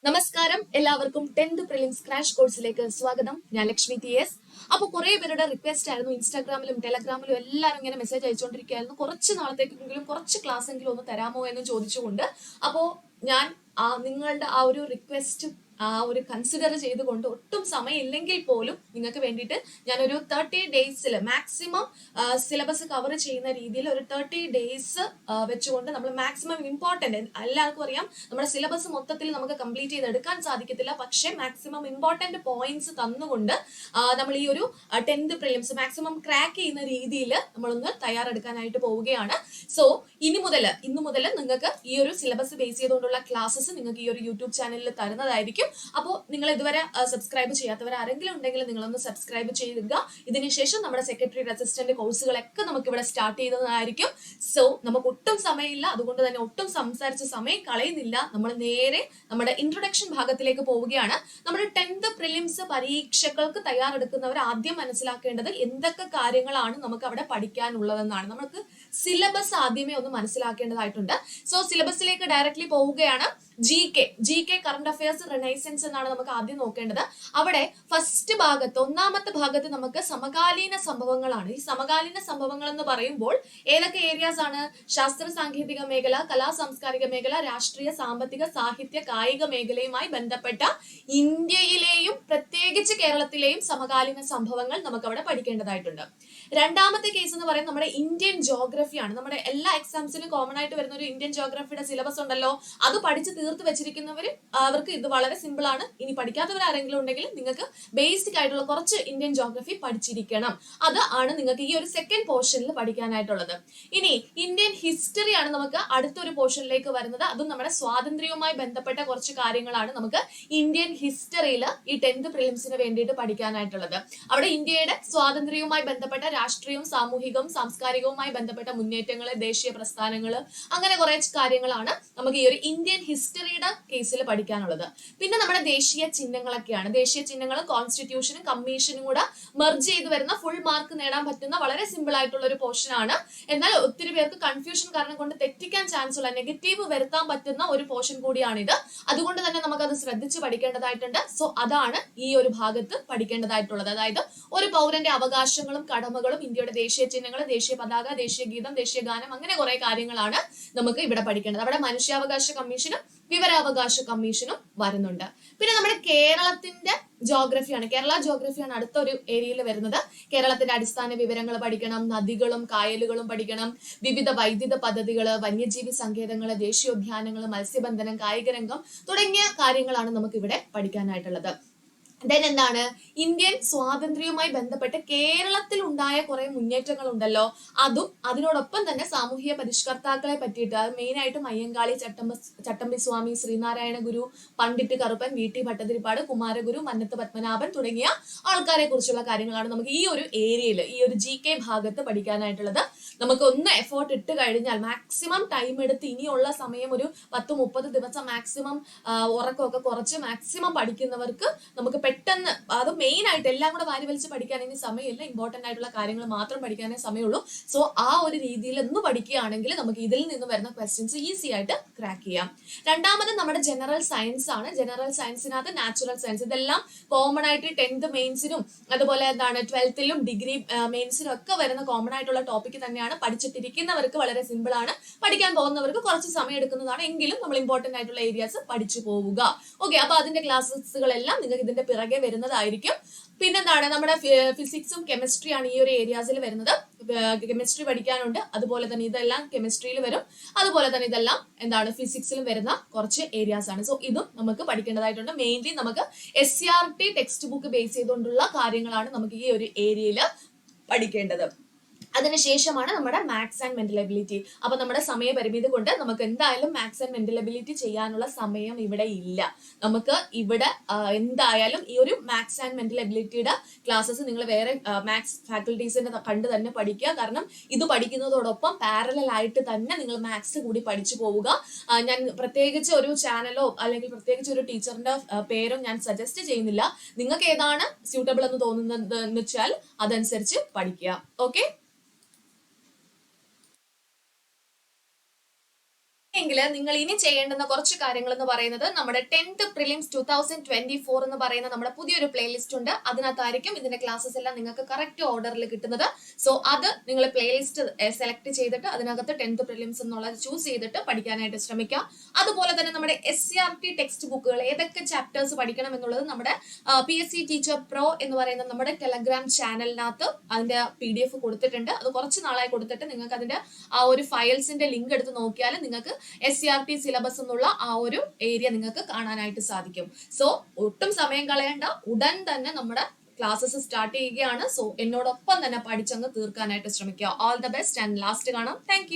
നമസ്കാരം, എല്ലാവർക്കും 10th prelims crash കോഴ്സിലേക്ക് സ്വാഗതം. ഞാൻ ലക്ഷ്മി TS. അപ്പോൾ കുറെ പേരുടെ റിക്വസ്റ്റ് ആയിരുന്നു, ഇൻസ്റ്റാഗ്രാമിലും ടെലഗ്രാമിലും എല്ലാവരും ഇങ്ങനെ മെസ്സേജ് അയച്ചുകൊണ്ടിരിക്കുകയായിരുന്നു, കുറച്ച് നാളത്തേക്കെങ്കിലും കുറച്ച് ക്ലാസ് എങ്കിലും ഒന്ന് തരാമോ എന്ന് ചോദിച്ചുകൊണ്ട്. അപ്പോൾ ഞാൻ നിങ്ങളുടെ ആ ഒരു റിക്വസ്റ്റ് ഒരു കൺസിഡർ ചെയ്തുകൊണ്ട് ഒട്ടും സമയമില്ലെങ്കിൽ പോലും നിങ്ങൾക്ക് വേണ്ടിയിട്ട് ഞാനൊരു 30 ഡേയ്സിൽ മാക്സിമം സിലബസ് കവർ ചെയ്യുന്ന രീതിയിൽ ഒരു 30 ഡേയ്സ് വെച്ചുകൊണ്ട് നമ്മൾ മാക്സിമം ഇമ്പോർട്ടന്റ്, എല്ലാവർക്കും അറിയാം നമ്മുടെ സിലബസ് മൊത്തത്തിൽ നമുക്ക് കംപ്ലീറ്റ് ചെയ്തെടുക്കാൻ സാധിക്കത്തില്ല, പക്ഷേ മാക്സിമം ഇമ്പോർട്ടന്റ് പോയിന്റ്സ് തന്നുകൊണ്ട് നമ്മൾ ഈ ഒരു 10th പ്രിലിംസ് മാക്സിമം ക്രാക്ക് ചെയ്യുന്ന രീതിയിൽ നമ്മളൊന്ന് തയ്യാറെടുക്കാനായിട്ട് പോവുകയാണ്. സോ ഇന്നു മുതൽ നിങ്ങൾക്ക് ഈ ഒരു സിലബസ് ബേസ് ചെയ്തുകൊണ്ടുള്ള ക്ലാസ്സസ് നിങ്ങൾക്ക് ഈ ഒരു യൂട്യൂബ് ചാനലിൽ തരുന്നതായിരിക്കും. അപ്പോൾ നിങ്ങൾ ഇതുവരെ സബ്സ്ക്രൈബ് ചെയ്യാത്തവർ ആരെങ്കിലും ഉണ്ടെങ്കിൽ നിങ്ങളൊന്ന് സബ്സ്ക്രൈബ് ചെയ്യുക. ഇതിനുശേഷം നമ്മുടെ സെക്രട്ടറി അസിസ്റ്റന്റ് കോഴ്സുകളൊക്കെ നമുക്ക് ഇവിടെ സ്റ്റാർട്ട് ചെയ്യുന്നതായിരിക്കും. സോ നമുക്ക് ഒട്ടും സമയമില്ല, അതുകൊണ്ട് തന്നെ ഒട്ടും സംസാരിച്ച സമയം കളയുന്നില്ല. നമ്മൾ നേരെ നമ്മുടെ ഇൻട്രൊഡക്ഷൻ ഭാഗത്തിലേക്ക് പോവുകയാണ്. നമ്മുടെ 10th പ്രിലിംസ് പരീക്ഷകൾക്ക് തയ്യാറെടുക്കുന്നവർ ആദ്യം മനസ്സിലാക്കേണ്ടത് എന്തൊക്കെ കാര്യങ്ങളാണ് നമുക്ക് അവിടെ പഠിക്കാനുള്ളതെന്നാണ്. നമുക്ക് സിലബസ് ആദ്യമേ ഒന്ന് മനസ്സിലാക്കേണ്ടതായിട്ടുണ്ട്. സോ സിലബസിലേക്ക് ഡയറക്ട്ലി പോവുകയാണ്. G K current affairs renaissance എന്നാണ് നമുക്ക് ആദ്യം നോക്കേണ്ടത്. അവിടെ ഫസ്റ്റ് ഭാഗത്ത്, ഒന്നാമത്തെ ഭാഗത്ത് നമുക്ക് സമകാലീന സംഭവങ്ങളാണ്. ഈ സമകാലീന സംഭവങ്ങൾ എന്ന് പറയുമ്പോൾ ഏതൊക്കെ ഏരിയാസ് ആണ്? ശാസ്ത്ര സാങ്കേതിക മേഖല, കലാ സാംസ്കാരിക മേഖല, രാഷ്ട്രീയ, സാമ്പത്തിക, സാഹിത്യ, കായിക മേഖലയുമായി ബന്ധപ്പെട്ട ഇന്ത്യയിലെയും പ്രത്യേകിച്ച് കേരളത്തിലെയും സമകാലീന സംഭവങ്ങൾ നമുക്ക് അവിടെ പഠിക്കേണ്ടതായിട്ടുണ്ട്. രണ്ടാമത്തെ കേസ് എന്ന് പറയുന്നത് നമ്മുടെ ഇന്ത്യൻ ജോഗ്രഫിയാണ്. നമ്മുടെ എല്ലാ എക്സാംസിലും കോമൺ ആയിട്ട് വരുന്ന ഒരു ഇന്ത്യൻ ജോഗ്രഫിയുടെ സിലബസ് ഉണ്ടല്ലോ, അത് പഠിച്ച് തീർത്ത് വെച്ചിരിക്കുന്നവർ അവർക്ക് ഇത് വളരെ സിമ്പിൾ ആണ്. ഇനി പഠിക്കാത്തവർ ആരെങ്കിലും ഉണ്ടെങ്കിൽ നിങ്ങൾക്ക് ബേസിക് ആയിട്ടുള്ള കുറച്ച് ഇന്ത്യൻ ജോഗ്രഫി പഠിച്ചിരിക്കണം. അത് ആണ് നിങ്ങൾക്ക് ഈ ഒരു സെക്കൻഡ് പോർഷനിൽ പഠിക്കാനായിട്ടുള്ളത്. ഇനി ഇന്ത്യൻ ഹിസ്റ്ററി ആണ് നമുക്ക് അടുത്തൊരു പോർഷനിലേക്ക് വരുന്നത്. അതും നമ്മുടെ സ്വാതന്ത്ര്യവുമായി ബന്ധപ്പെട്ട കുറച്ച് കാര്യങ്ങളാണ് നമുക്ക് ഇന്ത്യൻ ഹിസ്റ്ററിയിൽ ഈ 10th പ്രിലിംസിന് വേണ്ടിയിട്ട് പഠിക്കാനായിട്ടുള്ളത്. അവിടെ ഇന്ത്യയുടെ സ്വാതന്ത്ര്യവുമായി ബന്ധപ്പെട്ട രാഷ്ട്രീയവും സാമൂഹികവും സാംസ്കാരികവുമായി ബന്ധപ്പെട്ട മുന്നേറ്റങ്ങള്, ദേശീയ പ്രസ്ഥാനങ്ങള്, അങ്ങനെ കുറെ കാര്യങ്ങളാണ് നമുക്ക് ഈ ഒരു ഇന്ത്യൻ ഹിസ്റ്ററിയുടെ കേസിൽ പഠിക്കാനുള്ളത്. പിന്നെ നമ്മുടെ ദേശീയ ചിഹ്നങ്ങളൊക്കെയാണ്. ദേശീയ ചിഹ്നങ്ങൾ കോൺസ്റ്റിറ്റ്യൂഷനും കമ്മീഷനും കൂടെ മെർജ് ചെയ്ത് വരുന്ന ഫുൾ മാർക്ക് നേടാൻ പറ്റുന്ന വളരെ സിമ്പിൾ ആയിട്ടുള്ള ഒരു പോർഷൻ ആണ്. എന്നാൽ ഒത്തിരി പേർക്ക് കൺഫ്യൂഷൻ കാരണം കൊണ്ട് തെറ്റിക്കാൻ ചാൻസ് ഉള്ള, നെഗറ്റീവ് വരുത്താൻ പറ്റുന്ന ഒരു പോർഷൻ കൂടിയാണിത്. അതുകൊണ്ട് തന്നെ നമുക്കത് ശ്രദ്ധിച്ച് പഠിക്കേണ്ടതായിട്ടുണ്ട്. സോ അതാണ് ഈ ഒരു ഭാഗത്ത് പഠിക്കേണ്ടതായിട്ടുള്ളത്. അതായത് ഒരു പൗരന്റെ അവകാശങ്ങളും കടമകളും, ഇന്ത്യയുടെ ദേശീയ ചിഹ്നങ്ങൾ, ദേശീയ പതാക, ദേശീയ ഗീതം, ദേശീയ ഗാനം, അങ്ങനെ കുറെ കാര്യങ്ങളാണ് നമുക്ക് ഇവിടെ പഠിക്കേണ്ടത്. അവിടെ മനുഷ്യാവകാശ കമ്മീഷനും വിവരാവകാശ കമ്മീഷനും വരുന്നുണ്ട്. പിന്നെ നമ്മുടെ കേരളത്തിന്റെ ജോഗ്രഫിയാണ്, കേരള ജോഗ്രഫിയാണ് അടുത്തൊരു ഏരിയയിൽ വരുന്നത്. കേരളത്തിന്റെ അടിസ്ഥാന വിവരങ്ങൾ പഠിക്കണം, നദികളും കായലുകളും പഠിക്കണം, വിവിധ വൈദ്യുത പദ്ധതികള്, വന്യജീവി സങ്കേതങ്ങള്, ദേശീയോദ്യാനങ്ങള്, മത്സ്യബന്ധനം, കായിക രംഗം തുടങ്ങിയ കാര്യങ്ങളാണ് നമുക്ക് ഇവിടെ പഠിക്കാനായിട്ടുള്ളത്. ദെൻ എന്താണ്? ഇന്ത്യൻ സ്വാതന്ത്ര്യവുമായി ബന്ധപ്പെട്ട് കേരളത്തിൽ ഉണ്ടായ കുറെ മുന്നേറ്റങ്ങൾ ഉണ്ടല്ലോ, അതും അതിനോടൊപ്പം തന്നെ സാമൂഹിക പരിഷ്കർത്താക്കളെ പറ്റിയിട്ട്, അത് മെയിൻ ആയിട്ടും അയ്യങ്കാളി, ചട്ടമ്പി സ്വാമി, ശ്രീനാരായണ ഗുരു, പണ്ഡിറ്റ് കറുപ്പൻ, VT ഭട്ടതിരിപ്പാട്, കുമാരഗുരു, മന്നത്ത് പത്മനാഭൻ തുടങ്ങിയ ആൾക്കാരെ കുറിച്ചുള്ള കാര്യങ്ങളാണ് നമുക്ക് ഈ ഒരു ഏരിയയിൽ, ഈ ഒരു GK ഭാഗത്ത് പഠിക്കാനായിട്ടുള്ളത്. നമുക്ക് ഒന്ന് എഫേർട്ട് ഇട്ട് കഴിഞ്ഞാൽ, മാക്സിമം ടൈം എടുത്ത് ഇനിയുള്ള സമയം ഒരു 10-30 ദിവസം മാക്സിമം ഉറക്കമൊക്കെ കുറച്ച് മാക്സിമം പഠിക്കുന്നവർക്ക് നമുക്ക് പെട്ടെന്ന്, അത് മെയിൻ ആയിട്ട് എല്ലാം കൂടെ വാരി വലിച്ച് പഠിക്കാൻ ഇനി സമയമില്ല, ഇമ്പോർട്ടന്റ് ആയിട്ടുള്ള കാര്യങ്ങൾ മാത്രം പഠിക്കാനേ സമയമുള്ളൂ. സോ ആ ഒരു രീതിയിൽ ഒന്ന് പഠിക്കുകയാണെങ്കിൽ നമുക്ക് ഇതിൽ നിന്ന് വരുന്ന ക്വസ്റ്റ്യൻസ് ഈസി ആയിട്ട് ക്രാക്ക് ചെയ്യാം. രണ്ടാമത് നമ്മുടെ ജനറൽ സയൻസ് ആണ്. ജനറൽ സയൻസിനകത്ത് നാച്ചുറൽ സയൻസ്, ഇതെല്ലാം കോമൺ ആയിട്ട് 10th മെയിൻസിനും അതുപോലെ എന്താണ് 12th ഡിഗ്രി മെയിൻസിനും ഒക്കെ വരുന്ന കോമൺ ആയിട്ടുള്ള ടോപ്പിക് തന്നെയാണ്. പഠിച്ചിട്ടിരിക്കുന്നവർക്ക് വളരെ സിമ്പിൾ ആണ്, പഠിക്കാൻ പോകുന്നവർക്ക് കുറച്ച് സമയം എടുക്കുന്നതാണ്. എങ്കിലും നമ്മൾ ഇമ്പോർട്ടന്റ് ആയിട്ടുള്ള ഏരിയാസ് പഠിച്ചു പോവുക. ഓക്കെ, അപ്പൊ അതിന്റെ ക്ലാസ്സുകളെല്ലാം നിങ്ങൾക്ക് ഇതിന്റെ പിറകെ വരുന്നതായിരിക്കും. പിന്നെന്താണ്? നമ്മുടെ ഫിസിക്സും കെമിസ്ട്രിയാണ് ഈ ഒരു ഏരിയാസിൽ വരുന്നത്. കെമിസ്ട്രി പഠിക്കാനുണ്ട്, അതുപോലെ തന്നെ ഇതെല്ലാം കെമിസ്ട്രിയിൽ വരും, അതുപോലെ തന്നെ ഇതെല്ലാം എന്താണ് ഫിസിക്സിലും വരുന്ന കുറച്ച് ഏരിയാസ് ആണ്. സോ ഇതും നമുക്ക് പഠിക്കേണ്ടതായിട്ടുണ്ട്. മെയിൻലി നമുക്ക് SCRT ടെക്സ്റ്റ് ബുക്ക് ബേസ് ചെയ്തുകൊണ്ടുള്ള കാര്യങ്ങളാണ് നമുക്ക് ഈ ഒരു ഏരിയയിൽ പഠിക്കേണ്ടത്. അതിനുശേഷമാണ് നമ്മുടെ മാത്സ് ആൻഡ് മെന്റൽ എബിലിറ്റി. അപ്പൊ നമ്മുടെ സമയപരിമിതി കൊണ്ട് നമുക്ക് എന്തായാലും മാത്സ് ആൻഡ് മെന്റൽ എബിലിറ്റി ചെയ്യാനുള്ള സമയം ഇവിടെ ഇല്ല. നമുക്ക് ഇവിടെ എന്തായാലും ഈ ഒരു മാത്സ് ആൻഡ് മെന്റൽ എബിലിറ്റിയുടെ ക്ലാസ്സസ് നിങ്ങൾ വേറെ മാത്സ് ഫാക്കൽറ്റീസിന്റെ കണ്ട് തന്നെ പഠിക്കുക. കാരണം ഇത് പഠിക്കുന്നതോടൊപ്പം പാരലൽ ആയിട്ട് തന്നെ നിങ്ങൾ മാത്സ് കൂടി പഠിച്ചു പോവുക. ഞാൻ പ്രത്യേകിച്ച് ഒരു ചാനലോ അല്ലെങ്കിൽ പ്രത്യേകിച്ച് ഒരു ടീച്ചറിന്റെ പേരോ ഞാൻ സജസ്റ്റ് ചെയ്യുന്നില്ല. നിങ്ങൾക്ക് ഏതാണ് സ്യൂട്ടബിൾ എന്ന് തോന്നുന്നത് എന്ന് വെച്ചാൽ അതനുസരിച്ച് പഠിക്കുക. ഓക്കെ, എങ്കിൽ നിങ്ങൾ ഇനി ചെയ്യേണ്ടുന്ന കുറച്ച് കാര്യങ്ങൾ എന്ന് പറയുന്നത് നമ്മുടെ 10th പ്രിലിംസ് 2024 എന്ന് പറയുന്ന നമ്മുടെ പുതിയൊരു പ്ലേലിസ്റ്റ് ഉണ്ട്. അതിനകത്തായിരിക്കും ഇതിന്റെ ക്ലാസ്സസ് എല്ലാം നിങ്ങൾക്ക് കറക്റ്റ് ഓർഡറിൽ കിട്ടുന്നത്. സോ അത് നിങ്ങൾ പ്ലേലിസ്റ്റ് സെലക്ട് ചെയ്തിട്ട് അതിനകത്ത് 10th പ്രിലിംസ് എന്നുള്ളത് ചൂസ് ചെയ്തിട്ട് പഠിക്കാനായിട്ട് ശ്രമിക്കുക. അതുപോലെ തന്നെ നമ്മുടെ SCRT ടെക്സ്റ്റ് ബുക്കുകൾ ഏതൊക്കെ ചാപ്റ്റേഴ്സ് പഠിക്കണം എന്നുള്ളത് നമ്മുടെ PSC ടീച്ചർ പ്രോ എന്ന് പറയുന്ന നമ്മുടെ ടെലഗ്രാം ചാനലിനകത്ത് അതിന്റെ PDF കൊടുത്തിട്ടുണ്ട്. അത് കുറച്ച് നാളായി കൊടുത്തിട്ട് നിങ്ങൾക്ക് അതിന്റെ ആ ഒരു ഫയൽസിന്റെ ലിങ്ക് എടുത്ത് നോക്കിയാൽ നിങ്ങൾക്ക് SCRT സിലബസ് എന്നുള്ള ആ ഒരു ഏരിയ നിങ്ങൾക്ക് കാണാനായിട്ട് സാധിക്കും. സോ ഒട്ടും സമയം കളയേണ്ട, ഉടൻ തന്നെ നമ്മുടെ ക്ലാസ്സസ് സ്റ്റാർട്ട് ചെയ്യുകയാണ്. സോ എന്നോടൊപ്പം തന്നെ പഠിച്ചങ്ങ് തീർക്കാനായിട്ട് ശ്രമിക്കുക. All the best and last കാണാം. താങ്ക്